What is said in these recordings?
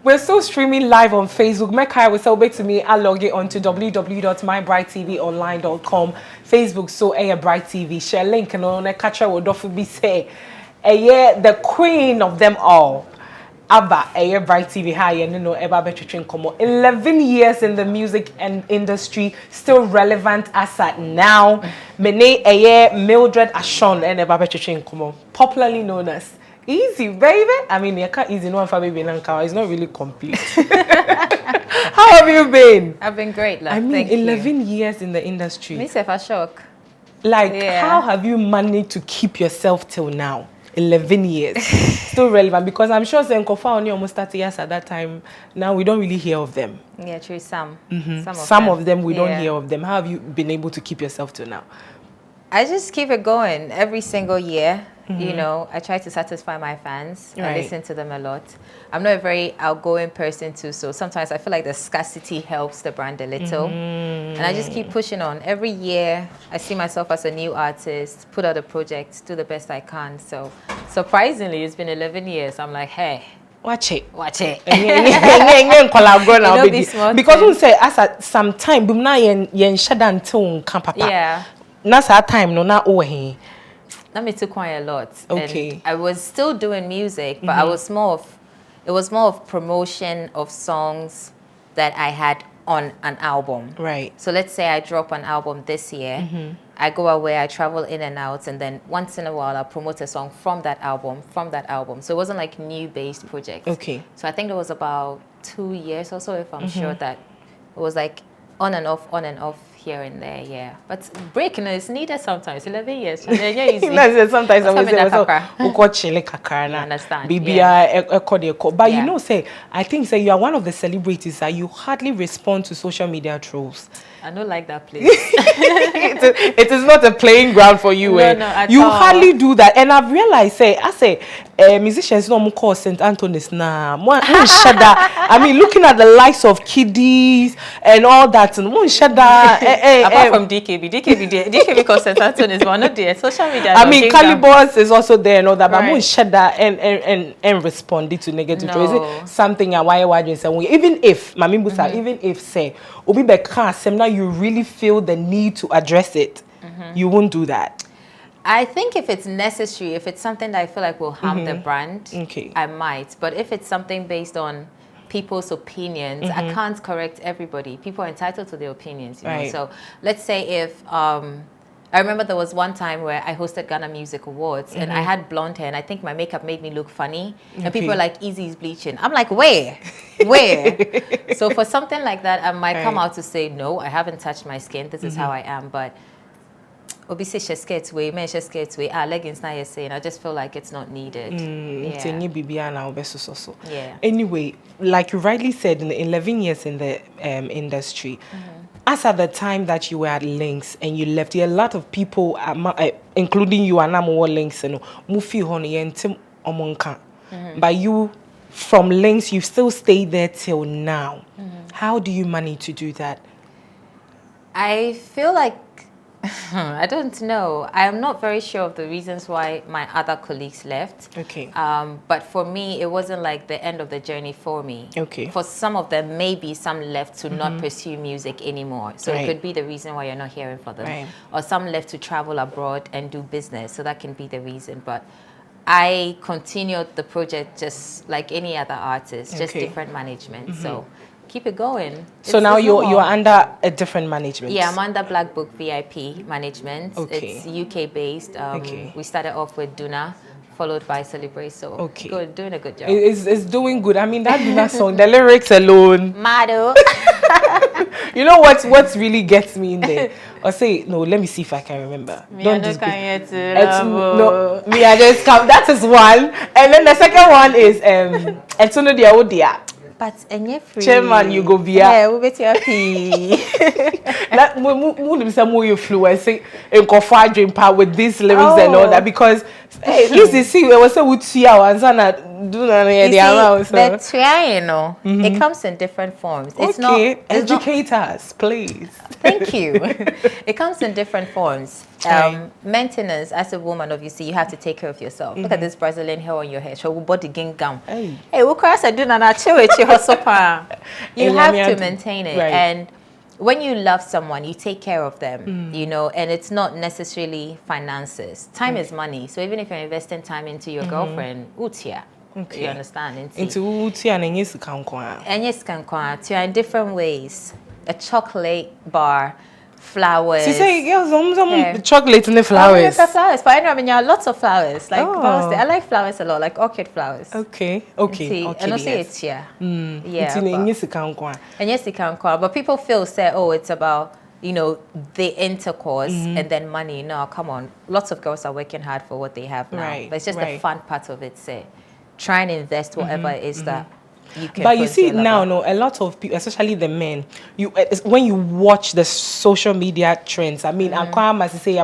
We're still streaming live on Facebook. Mekai will celebrate to me. I'll log it on to www.mybryttvonline.com. Facebook, so Bryt TV. Share link and on a catcher would often be say, the queen of them all. Abba, Bryt TV, hi, and you know, Eba Betchin Como. 11 years in the music and industry, still relevant as at now. Mene, Mildred Ashon, and Eba Betchin Como, popularly known as Eazzy, baby. I mean, you can't easy no one for baby Nanka. It's not really complete. How have you been? I've been great, love. I mean, Thank 11 years in the industry. Myself a shock. Like, how have you managed to keep yourself till now? 11 years. Still relevant because I'm sure Zenkofa only almost 30 years at that time. Now we don't really hear of them. Yeah, true. Some of them we don't hear of them. How have you been able to keep yourself till now? I just keep it going every single year. You know, I try to satisfy my fans. I listen to them a lot. I'm not a very outgoing person too, so sometimes I feel like the scarcity helps the brand a little. And I just keep pushing on. Every year, I see myself as a new artist, put out a project, do the best I can. So, surprisingly, it's been 11 years. I'm like, hey, watch it. Because we say, as at some time, yeah. That's our time, no, not over. That me took quite a lot. Okay. And I was still doing music, but it was more of promotion of songs that I had on an album. Right. So let's say I drop an album this year, I go away, I travel in and out, and then once in a while I'll promote a song from that album. So it wasn't like new based projects. Okay. So I think it was about 2 years or so, if I'm sure, that it was like on and off here and there, yeah. But breaking is needed sometimes. 11 years. Sometimes I understand. But you know, say, I think say you are one of the celebrities that you hardly respond to social media trolls. I don't like that place. it is not a playing ground for you. No, at you all. hardly do that. And I've realized, musicians no more call St. Anthony's now. I mean, looking at the likes of Kiddies and all that, and apart from DKB calls St. Anthony's one of the social media. I mean, Calibos is also there and all that, but and responding to negative. Is it something why you say even if Mami Busa, even if say Obi Beka Semna, you really feel the need to address it, you won't do that. I think if it's necessary, if it's something that I feel like will harm the brand, I might. But if it's something based on people's opinions, I can't correct everybody. People are entitled to their opinions, you know. So let's say if I remember there was one time where I hosted Ghana Music Awards and I had blonde hair and I think my makeup made me look funny. And people were like, Eazzy's bleaching. I'm like, where? So for something like that, I might come out to say, no, I haven't touched my skin. This is how I am. But obviously, she skates way, leggings now you're saying, I just feel like it's not needed. Anyway, like you rightly said, in the 11 years in the industry, as at the time that you were at Lynx and you left, there are a lot of people, including you and I'm all Lynx, and Mufi Honey and Tim Omonka. But you, from Lynx, you still stay there till now. How do you manage to do that? I feel like I don't know. I am not very sure of the reasons why my other colleagues left. Okay. But for me, it wasn't like the end of the journey for me. Okay. For some of them, maybe some left to not pursue music anymore. So it could be the reason why you're not hearing from them. Right. Or some left to travel abroad and do business. So that can be the reason. But I continued the project just like any other artist, just different management. So keep it going. So now you're under a different management. Yeah, I'm under Black Book VIP management. It's UK based. We started off with Duna, followed by Celebrate. So good, doing a good job. It's doing good. I mean, that Duna song, the lyrics alone. Mado. You know what really gets me in there? Or say, no, let me see if I can remember. Me, Don't I just no, me, I just come. That is one. And then the second one is Etsuno dia Odia. But free. Chairman, you go via. Yeah, we'll be happy. Like, we some more influencing in Kofa Dream Power with these lyrics and all that, because Hey, Lucy, see, we were so with you and Sana do the trying, it comes in different forms. It's okay, educate us, please. Thank you. It comes in different forms. Maintenance, as a woman, obviously, you have to take care of yourself. Look at this Brazilian hair on your head. Show body gingham. Hey, what can I do? You have to maintain it, and when you love someone, you take care of them, you know, and it's not necessarily finances. Time is money. So even if you're investing time into your girlfriend, utia, you understand? Into utia and yes, kankwa. And yes, kankwa. To in different ways. A chocolate bar, flowers. She say, yeah, some chocolate in the flowers. Flowers, but I mean, there are lots of flowers. Like I like flowers a lot, like orchid flowers. Okay. And also it's yeah. And yes, it can call. But people say, oh, it's about, you know, the intercourse and then money. No, come on. Lots of girls are working hard for what they have now. But it's just the fun part of it. Say, try and invest whatever it is that. But you see now, a lot of people, especially the men, when you watch the social media trends, I mean, I say,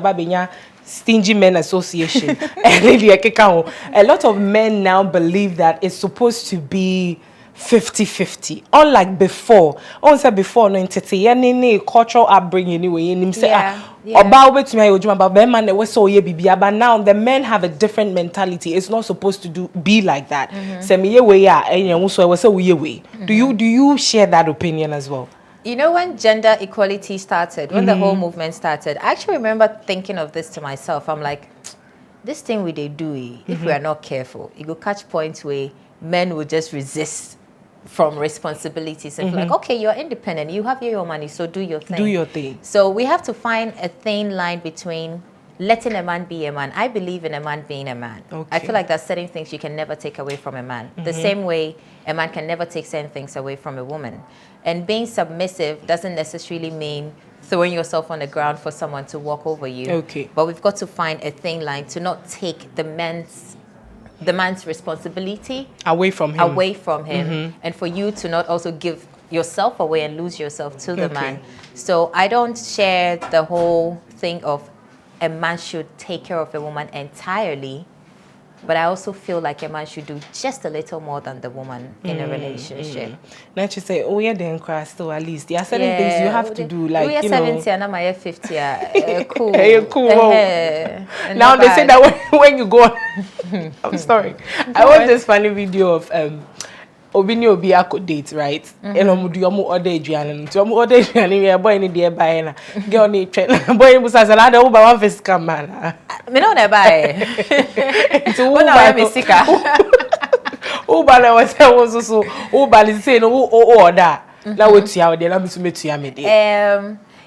Stingy Men Association, a lot of men now believe that it's supposed to be 50-50, unlike before. On said before, no cultural upbringing anyway. But now the men have a different mentality. It's not supposed to be like that. Do you share that opinion as well? You know, when gender equality started, when the whole movement started, I actually remember thinking of this to myself. I'm like, this thing we do, if we are not careful, it will catch points where men will just resist from responsibilities and like, okay, you're independent, you have your money, so do your thing. Do your thing. So we have to find a thin line between letting a man be a man. I believe in a man being a man. I feel like there's certain things you can never take away from a man. The same way a man can never take certain things away from a woman. And being submissive doesn't necessarily mean throwing yourself on the ground for someone to walk over you. But we've got to find a thin line to not take the man's responsibility away from him, and for you to not also give yourself away and lose yourself to the man. So I don't share the whole thing of a man should take care of a woman entirely, but I also feel like a man should do just a little more than the woman in a relationship. Now you say, oh yeah, then cry still at least. There are certain things you have to do, like, you know. 70 and I'm 50. Cool. Cool. Now they say that when you go on, I'm sorry. I watched this funny video of Obini Obiako date, right? And do you order Adrian? To order Adrian, we are boy in the buying. Get on the train. Boy, was as another over one face come man. Me no never buy. To what I am sick. Ubala was also Ubali say no order. Now what's your day? Let me submit to you.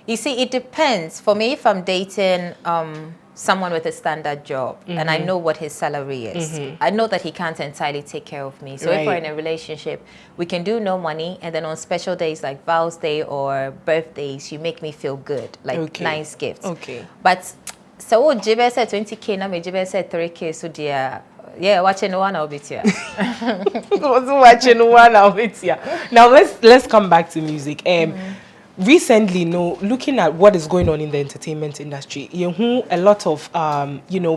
You see, it depends. For me, if I'm dating someone with a standard job and I know what his salary is, I know that he can't entirely take care of me. So if we're in a relationship, we can do no money, and then on special days like Val's Day or birthdays, you make me feel good, like nice gifts. But so Jibe said 20K, now me Jibe said 3K, so dear. Yeah, watching one I'll be here. Watching one I'll be here. Now let's come back to music. Recently, looking at what is going on in the entertainment industry, a lot of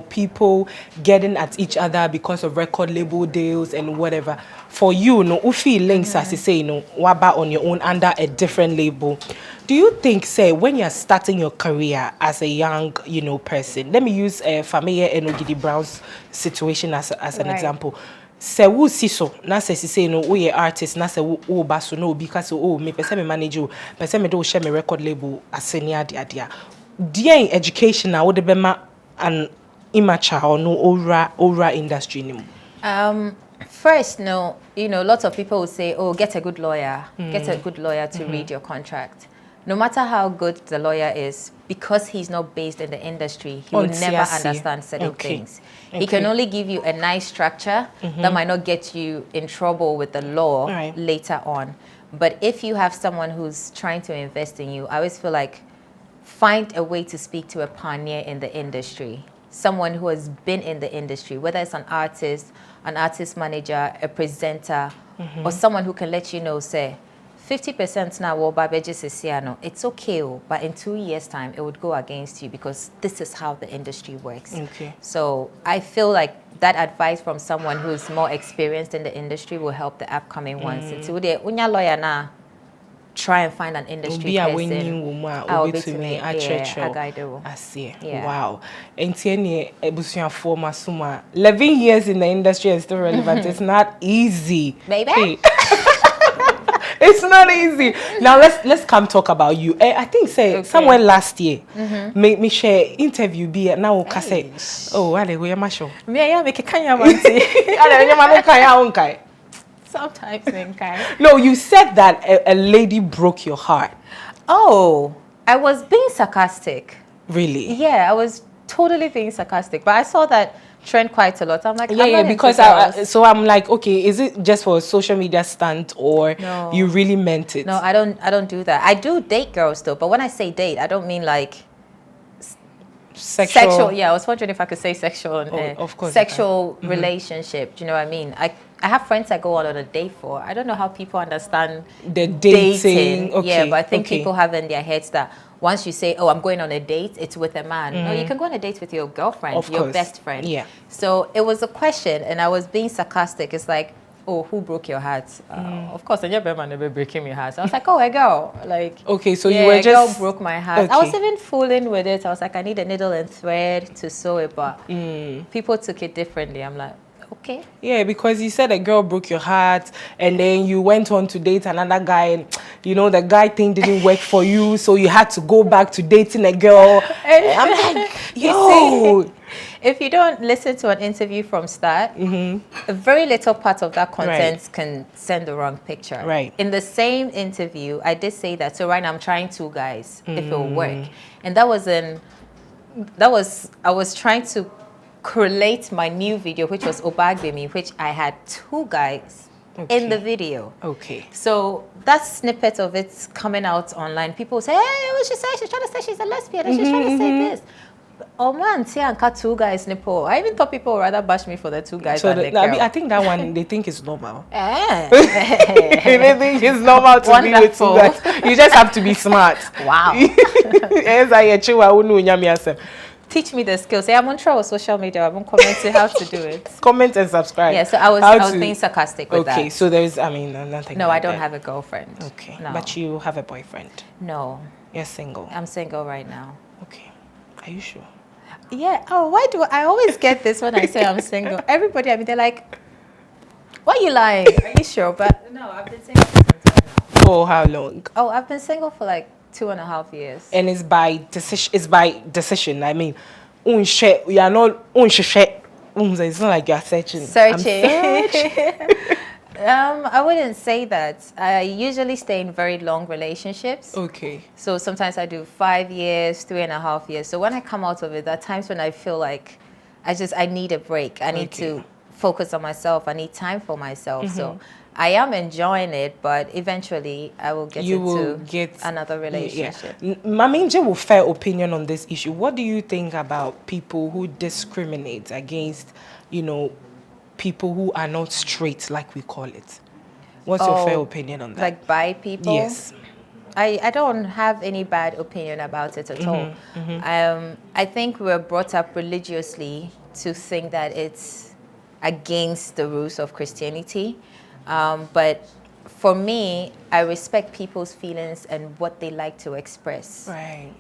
people getting at each other because of record label deals and whatever. For you, ufi links as you say, waba on your own under a different label. Do you think, say, when you're starting your career as a young, person, let me use Fameye and Ogidi Brown's situation as an example. Se wu siso na se say no we artist na se wo ba so no because me pese me manage o pese me do share me record label asenia dia dear education na wo de be ma an immature or no ora industry nim. First, lots of people will say, oh, get a good lawyer to read your contract. No matter how good the lawyer is, because he's not based in the industry, he will never understand certain things. He can only give you a nice structure that might not get you in trouble with the law later on. But if you have someone who's trying to invest in you, I always feel like find a way to speak to a pioneer in the industry, someone who has been in the industry, whether it's an artist manager, a presenter, or someone who can let you know, say, 50% now, well, it's okay, but in 2 years' time, it would go against you because this is how the industry works. Okay. So I feel like that advice from someone who's more experienced in the industry will help the upcoming ones. It's unya lawyer na try and find an industry person. I'll be to me. I see. Wow. And tieni ebusuya for masuma. 11 years in the industry is still relevant. It's not easy. Baby. Hey. It's not easy. Now let's come talk about you. I think somewhere last year, me share interview be now say, oh, ale we am show. Me ya make kanya wanti. Ale nyama kaya onkai. Sometimes okay. No, you said that a lady broke your heart. Oh, I was being sarcastic. Really? Yeah, I was totally being sarcastic, but I saw that trend quite a lot. I'm like, because I'm like, okay, is it just for a social media stunt or you really meant it? No, I don't do that. I do date girls though, but when I say date, I don't mean like sexual. Yeah, I was wondering if I could say sexual. Of course. Sexual relationship. Do you know what I mean? I have friends I go on a date for. I don't know how people understand the dating. Okay. Yeah, but I think people have in their heads that once you say, oh, I'm going on a date, it's with a man. No, you can go on a date with your girlfriend, your best friend. Yeah. So it was a question, and I was being sarcastic. It's like, oh, who broke your heart? Of course, and your man never breaking my heart. So I was like, oh, a girl. Like, okay, so you were just... a girl broke my heart. Okay. I was even fooling with it. I was like, I need a needle and thread to sew it, but people took it differently. I'm like, okay. Yeah, because you said a girl broke your heart and then you went on to date another guy and, you know, the guy thing didn't work for you, so you had to go back to dating a girl. And I'm like, yo. If you don't listen to an interview from start, a very little part of that content can send the wrong picture. Right. In the same interview, I did say that. So right now I'm trying 2 guys, if it will work. And I was trying to correlate my new video, which was Obagbemi, which I had 2 guys in the video. Okay. So that snippet of it coming out online, people say, hey, what she say? She's trying to say she's a lesbian and she's trying to say this. Oh man, see, I got 2 guys nipple. I even thought people would rather bash me for the 2 guys than the girl. I think that one, they think it's normal. They think it's normal to be with 2 guys. You just have to be smart. Wow. Teach me the skills. Say I'm on social media. I'm commenting how to do it. Comment and subscribe. Yeah, so I was being sarcastic with that. Okay, so there's, nothing. No, I don't have a girlfriend. Okay, no. But you have a boyfriend. No. You're single. I'm single right now. Okay, are you sure? Yeah. Oh, why do I always get this when I say I'm single? Everybody, they're like, why are you lying? Are you sure? But no, I've been single for some time now. For how long? Oh, I've been single for like 2.5 years. And it's by decision. It's by decision. I mean, we are not. It's not like you're searching. I wouldn't say that. I usually stay in very long relationships. Okay. So sometimes I do 5 years, 3.5 years. So when I come out of it, there are times when I feel like I need a break. I need to focus on myself. I need time for myself. So I am enjoying it, but eventually I will get another relationship. Yeah. Maminje will fair opinion on this issue. What do you think about people who discriminate against, people who are not straight, like we call it? What's your fair opinion on that? Like bi people? Yes. I don't have any bad opinion about it at all. I think we're brought up religiously to think that it's against the rules of Christianity. But for me, I respect people's feelings and what they like to express. Right.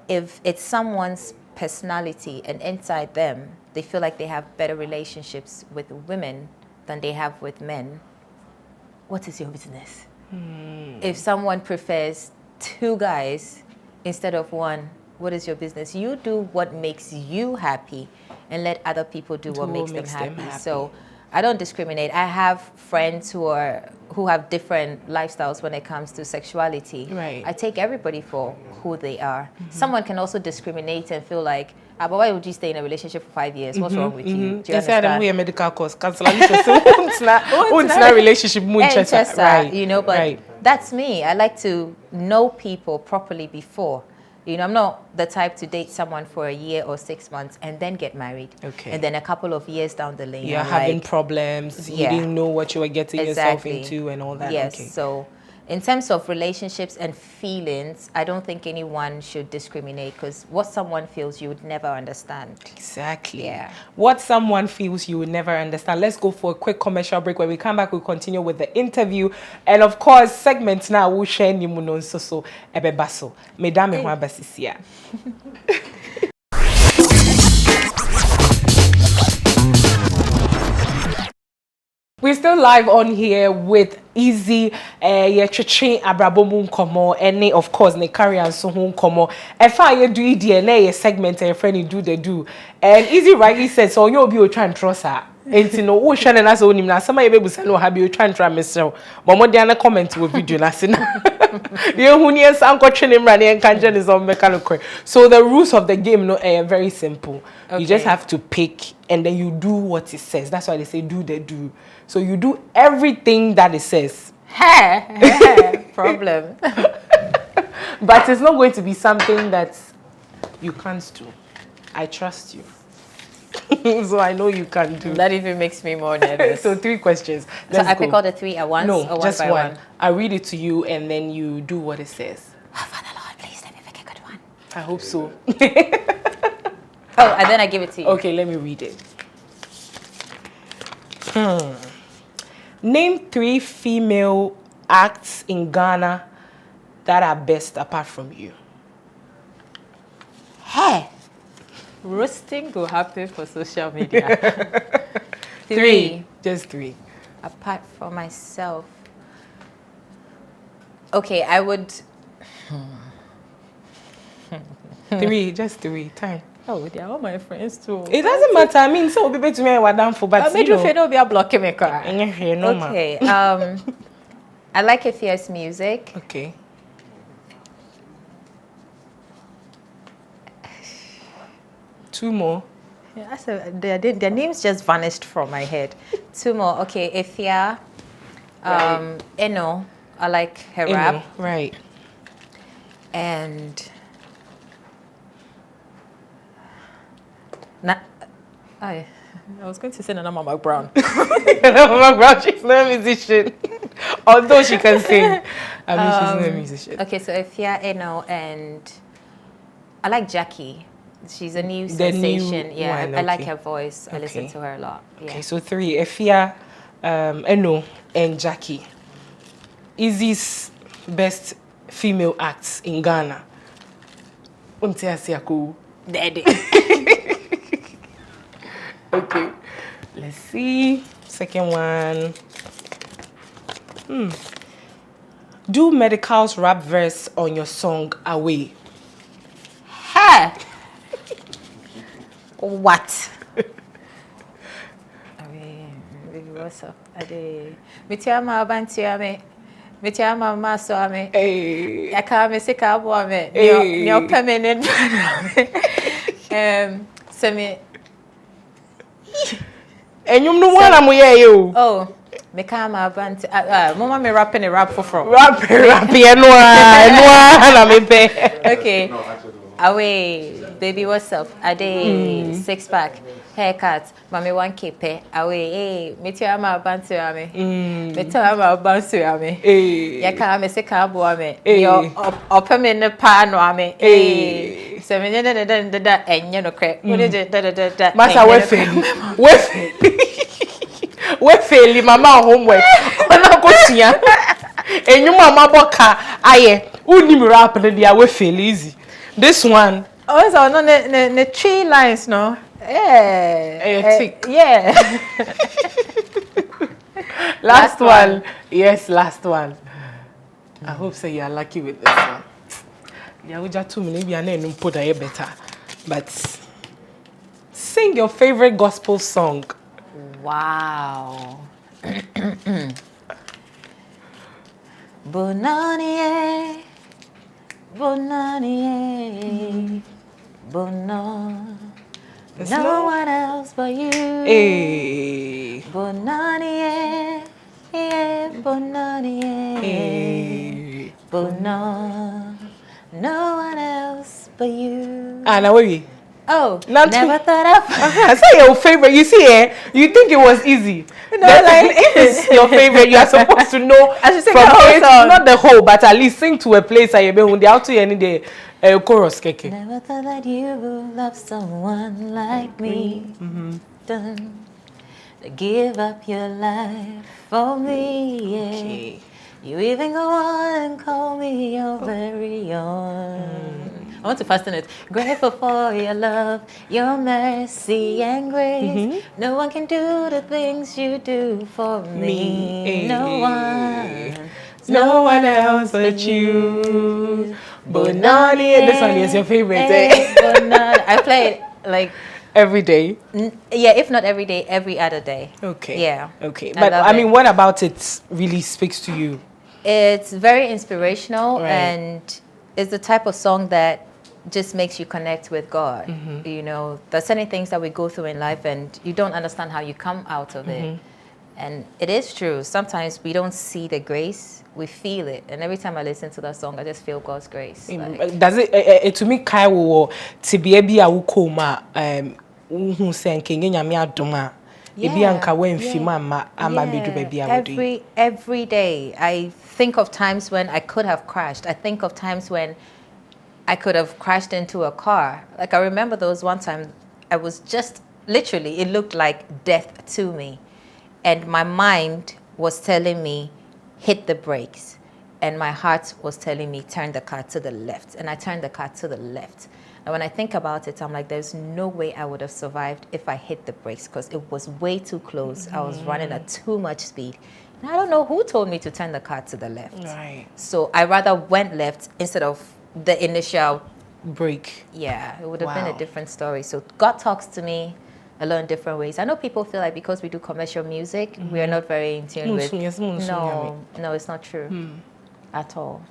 If it's someone's personality and inside them, they feel like they have better relationships with women than they have with men, what is your business? If someone prefers 2 guys instead of 1, what is your business? You do what makes you happy and let other people do what makes them happy. So I don't discriminate. I have friends who have different lifestyles when it comes to sexuality. Right. I take everybody for who they are. Someone can also discriminate and feel like, but why would you stay in a relationship for 5 years? What's wrong with you? Do you understand? I don't medical course. Cancel relationship. Right. But that's me. I like to know people properly before. I'm not the type to date someone for a year or 6 months and then get married. Okay. And then a couple of years down the lane, you're having problems. You didn't know what you were getting yourself into and all that. Yes. Okay. So in terms of relationships and feelings, I don't think anyone should discriminate, because what someone feels you would never understand. Exactly. Yeah. What someone feels you would never understand. Let's go for a quick commercial break. When we come back, we'll continue with the interview. And of course, segments now we'll share Nimunon so ebebaso. Mesdames et messieurs. We're still live on here with Eazzy, Cheche Abrabomun Komo, and of course, ne carry and so home Komo. If I do DNA segment, a friend do the do. And Eazzy rightly said, so you'll be trying to trust her. And you know, ocean and as only now, some of you say, no, have you trying to try myself. But more than a comment with video, last so the rules of the game are very simple. Okay. You just have to pick and then you do what it says. That's why they say do the do. So you do everything that it says. Problem. But it's not going to be something that you can't do. I trust you. So I know you can do. That even makes me more nervous. So 3 questions. Let's go. Pick all the 3 at once? No, or just one by one? I read it to you and then you do what it says. Oh, Father Lord, please let me pick a good one. I hope so. Oh, and then I give it to you. Okay, let me read it. Name 3 female acts in Ghana that are best apart from you. Hey! Roasting will happen for social media. 3. Just 3. Apart from myself. Okay, I would... 3, just 3. Time. Oh, they are all my friends too. It doesn't matter. I mean, so be to me what down for, but you know, be a blocking me car. No, okay. I like a fierce music. Okay. Two more. Yeah, their names just vanished from my head. 2 more. Okay, Ifya. Eno. I like her rap. Right. And I was going to say Nana Mama Brown. Nana Mama Brown, she's not a musician. Although she can sing. I mean, she's not a musician. Okay, so Ifya, Eno, and I like Jackie. She's a new sensation. Yeah, I like her voice. I listen to her a lot. Yeah. Okay, so 3, Ifya, Eno, and Jackie. Eazzy's best female acts in Ghana. Daddy. Okay, let's see. Second one. Do Medical's rap verse on your song Away. Hey! What? Away, baby, what's up? Ade. Mitiama bantiame. Mitiama masoame. Hey. I can't miss a cowboy. You're permanent. So and you know what I'm with you. Oh, me come up and mama me rapping a rap for from. Rapping, Okay. Away, baby, what's up? Ade 6-pack, haircut, mommy 1K pay. Away, hey, me tell my bantu ame. Me tell my bantu ame. Ya ka me se ka bo ame. Yo open me ne pa no ame. Hey. So me da enye no kre. Da. Masa we fail mama homework. Ona go tia. Enyu mama boka aye. Unim rap na dia we fail easy. This one. Oh, so no the 3 lines, no? Yeah. Last one. Yes, last one. I hope so you are lucky with this one. Yeah, we just 2 minutes. We are not put a better. But sing your favorite gospel song. Wow. Bonani. Bonani, Bono. No one else but you. Hey. Bonani, Bonani, Bono. No one else but you. Ah, now wait. Oh, never thought of. I say your favorite. You see, you think it was easy. No, like if it's your favorite, you are supposed to know I should sing from the whole it, song. not the whole, but at least sing to a place. I be when they out to any day chorus keke. Never thought that you would love someone like me. Done. Give up your life for me. Yeah. Okay. You even go on and call me your very own. I want to fasten it. Grateful for your love, your mercy and grace. No one can do the things you do for me. No one else but you. Bonani. This one is your favorite. I play it like every day. Yeah, if not every day, every other day. Okay. Yeah. Okay. But I mean, what about it really speaks to you? It's very inspirational, and it's the type of song that just makes you connect with God. You know, there's certain things that we go through in life and you don't understand how you come out of it. And it is true. Sometimes we don't see the grace, we feel it. And every time I listen to that song, I just feel God's grace. Like, does it to me kai wo to be a ukoma who say kenye nyame adoma ebi anka wen fima ama medu baby every day I think of times when I could have crashed. I think of times when I could have crashed into a car. Like I remember there was one time I was just literally, it looked like death to me. And my mind was telling me, hit the brakes. And my heart was telling me, turn the car to the left. And I turned the car to the left. And when I think about it, I'm like, there's no way I would have survived if I hit the brakes because it was way too close. I was running at too much speed. And I don't know who told me to turn the car to the left. Right. So I rather went left instead of the initial break. Yeah, it would have been a different story. So God talks to me a lot in different ways. I know people feel like because we do commercial music, we are not very in tune with... No, it's not true at all.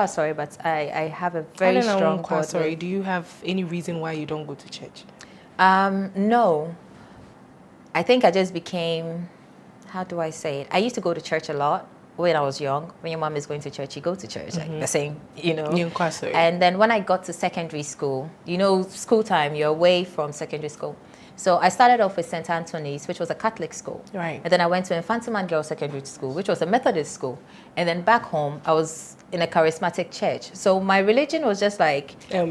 Sorry, but I have a very strong God. Sorry, do you have any reason why you don't go to church? No. I think I just became, how do I say it? I used to go to church a lot when I was young. When your mom is going to church, you go to church. Like the same, you know. And then when I got to secondary school, you know, school time, you're away from secondary school. So I started off with St. Anthony's, which was a Catholic school. Right. And then I went to Infantiman Girls Secondary School, which was a Methodist school. And then back home, I was in a charismatic church. So my religion was just like it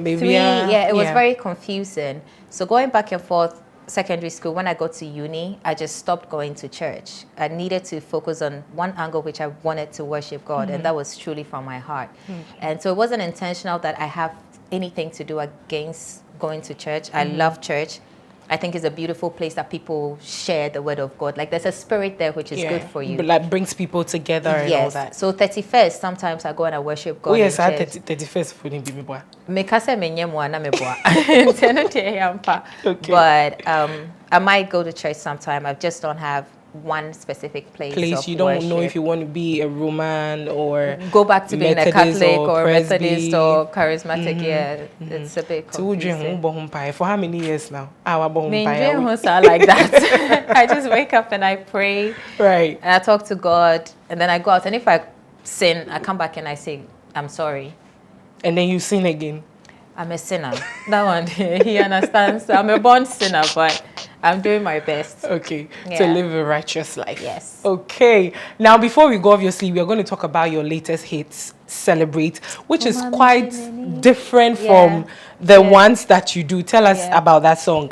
was very confusing. So going back and forth secondary school, when I got to uni, I just stopped going to church. I needed to focus on one angle, which I wanted to worship God. And that was truly from my heart. And so it wasn't intentional that I have anything to do against going to church. I love church. I think it's a beautiful place that people share the word of God. Like there's a spirit there which is good for you. But like brings people together and all that. So 31st, sometimes I go and I worship God. Oh yes, I 31st for the baby boy. But I might go to church sometime. I just don't have one specific place you don't know if you want to be a Roman or go back to being Methodist a Catholic or Methodist or charismatic. It's a bit confusing. For how many years now? Like that. I just wake up and I pray. Right. And I talk to God, and then I go out. And if I sin, I come back and I say, I'm sorry. And then you sin again. I'm a sinner. That one, he understands. I'm a born sinner, but I'm doing my best. Okay, to live a righteous life. Yes. Okay. Now, before we go, obviously, we are going to talk about your latest hits, Celebrate, which is quite different from the ones that you do. Tell us about that song.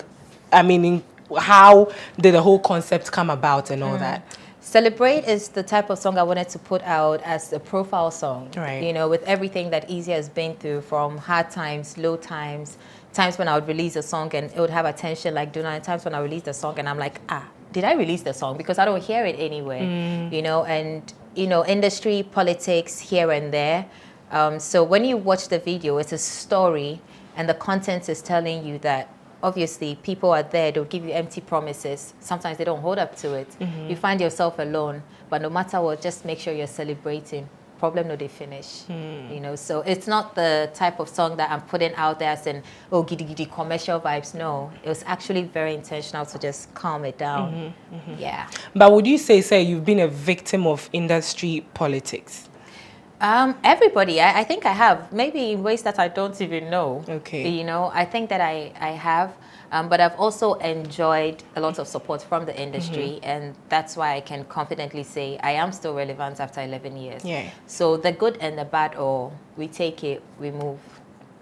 I mean, how did the whole concept come about and all that? Celebrate is the type of song I wanted to put out as a profile song. Right. You know, with everything that Eazzy has been through, from hard times, low times, times when I would release a song and it would have attention like Duna, and times when I released a song and I'm like, did I release the song? Because I don't hear it anywhere, you know, and, you know, industry, politics here and there. So when you watch the video, it's a story and the content is telling you that obviously people are there, they'll give you empty promises. Sometimes they don't hold up to it. You find yourself alone, but no matter what, just make sure you're celebrating. Problem no they finish, you know. So it's not the type of song that I'm putting out there as in, oh, giddy giddy commercial vibes. No, it was actually very intentional to just calm it down. Yeah. But would you say you've been a victim of industry politics? Everybody. I think I have. Maybe in ways that I don't even know. Okay. You know, I think that I have. But I've also enjoyed a lot of support from the industry, and that's why I can confidently say I am still relevant after 11 years. Yeah. So the good and the bad, or we take it, we move.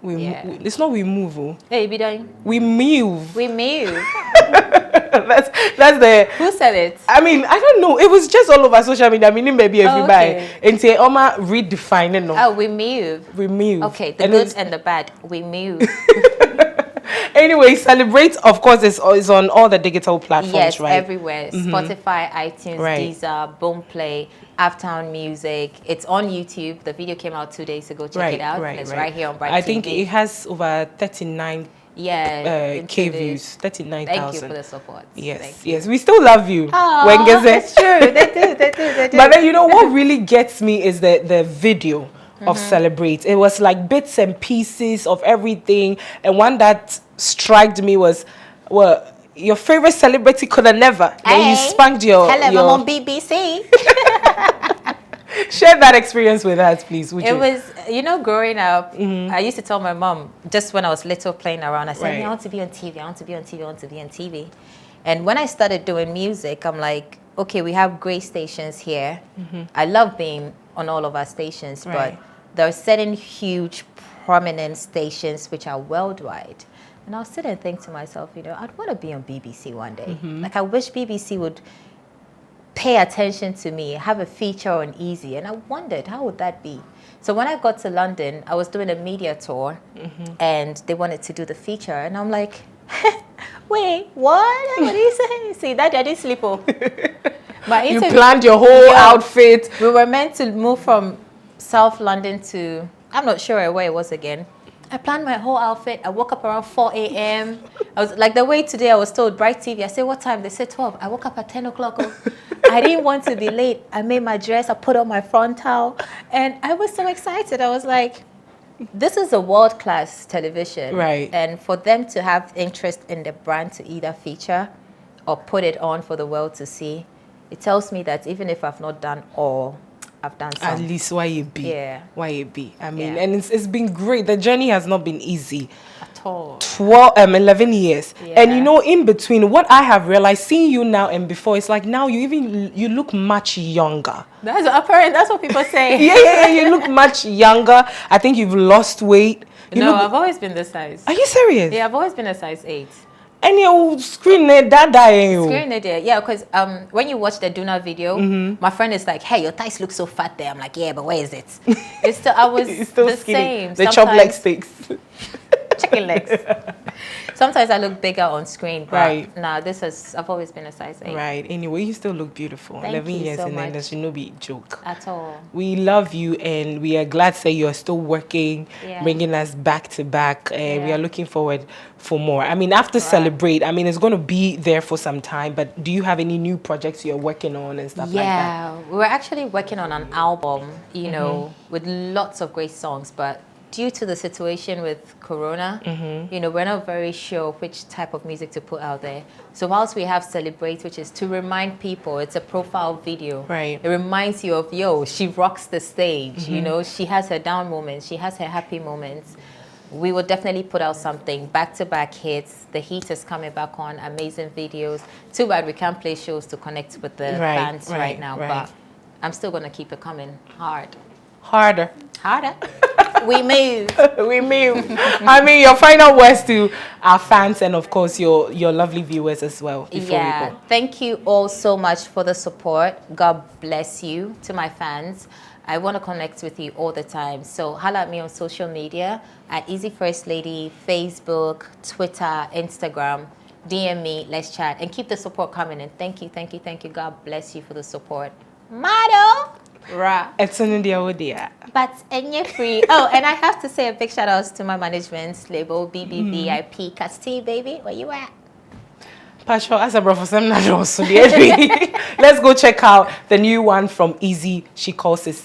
It's not we move. Oh. Hey, be doing. We move. We move. that's the. Who said it? I mean, I don't know. It was just all over social media. I mean, maybe everybody. Okay. And say, Oma, redefining. No. Oh, we move. We move. Okay, the good and the bad. We move. Anyway, Celebrate, of course, is on all the digital platforms, yes, right? Everywhere. Spotify, iTunes, Deezer, Boomplay, Uptown Music. It's on YouTube. The video came out 2 days ago. Check it out. It's right here on Bryt TV. I think it has over 39 K views, 39,000. Thank you for the support. Yes, yes. We still love you. It's true. They do. But then, you know, what really gets me is the video of Celebrate. It was like bits and pieces of everything. And one that struck me was, well, your favorite celebrity could have never. Then you spanked your... Tell him I'm on BBC. Share that experience with us, please. Would you? Was, you know, growing up, I used to tell my mom, just when I was little playing around, I said, I want to be on TV, I want to be on TV, I want to be on TV. And when I started doing music, I'm like, okay, we have great stations here. I love being on all of our stations, but there are certain huge, prominent stations which are worldwide. And I'll sit and think to myself, you know, I'd want to be on BBC one day. Like, I wish BBC would pay attention to me, have a feature on Eazzy. And I wondered, how would that be? So when I got to London, I was doing a media tour, and they wanted to do the feature. And I'm like, wait, what? What are you saying? See, that I didn't sleep off. You planned your whole outfit. We were meant to move from South London to, I'm not sure where it was again. I planned my whole outfit. I woke up around 4 a.m. I was like, the way today I was told, Bryt TV. I said, what time? They said 12. I woke up at 10 o'clock. I didn't want to be late. I made my dress. I put on my front towel. And I was so excited. I was like, this is a world-class television. Right. And for them to have interest in the brand to either feature or put it on for the world to see, it tells me that even if I've not done all, I've done some. At least why you be. Yeah. Why you be. I mean, and it's been great. The journey has not been easy. At all. 11 years. Yeah. And you know, in between, what I have realized, seeing you now and before, it's like now you look much younger. That's apparent. That's what people say. yeah, you look much younger. I think you've lost weight. I've always been this size. Are you serious? Yeah, I've always been a size 8. And you screen it, yeah, because when you watch the Duna video, my friend is like, hey, your thighs look so fat there. I'm like, yeah, but where is it? It's still, I was it's still the skinny. same. The chop leg steaks. Chicken legs. Sometimes I look bigger on screen, but I've always been a size 8. Right. Anyway, you still look beautiful. Thank 11 you years so in the much. industry, no be joke. At all. We love you, and we are glad to say you are still working, bringing us back to back, and we are looking forward for more. I mean, after Celebrate, I mean, it's going to be there for some time, but do you have any new projects you're working on and stuff like that? Yeah, we're actually working on an album, you know, with lots of great songs, but due to the situation with Corona, you know, we're not very sure which type of music to put out there. So whilst we have Celebrate, which is to remind people, it's a profile video. Right. It reminds you of, yo, she rocks the stage, you know, she has her down moments, she has her happy moments. We will definitely put out something, back-to-back hits. The heat is coming back on, amazing videos. Too bad we can't play shows to connect with the fans right now, but I'm still going to keep it coming hard. Harder. We move. We move. I mean, your final words to our fans and, of course, your lovely viewers as well before we go. Thank you all so much for the support. God bless you. To my fans, I want to connect with you all the time. So holla at me on social media at Eazzy First Lady, Facebook, Twitter, Instagram. DM me, let's chat, and keep the support coming. And thank you. God bless you for the support. Mado. Ra. It's an India. But and you're free. Oh, and I have to say a big shout out to my management label, BBVIP. Casti, baby, where you at? Pacho, as a professor, let's go check out the new one from Eazzy. She calls it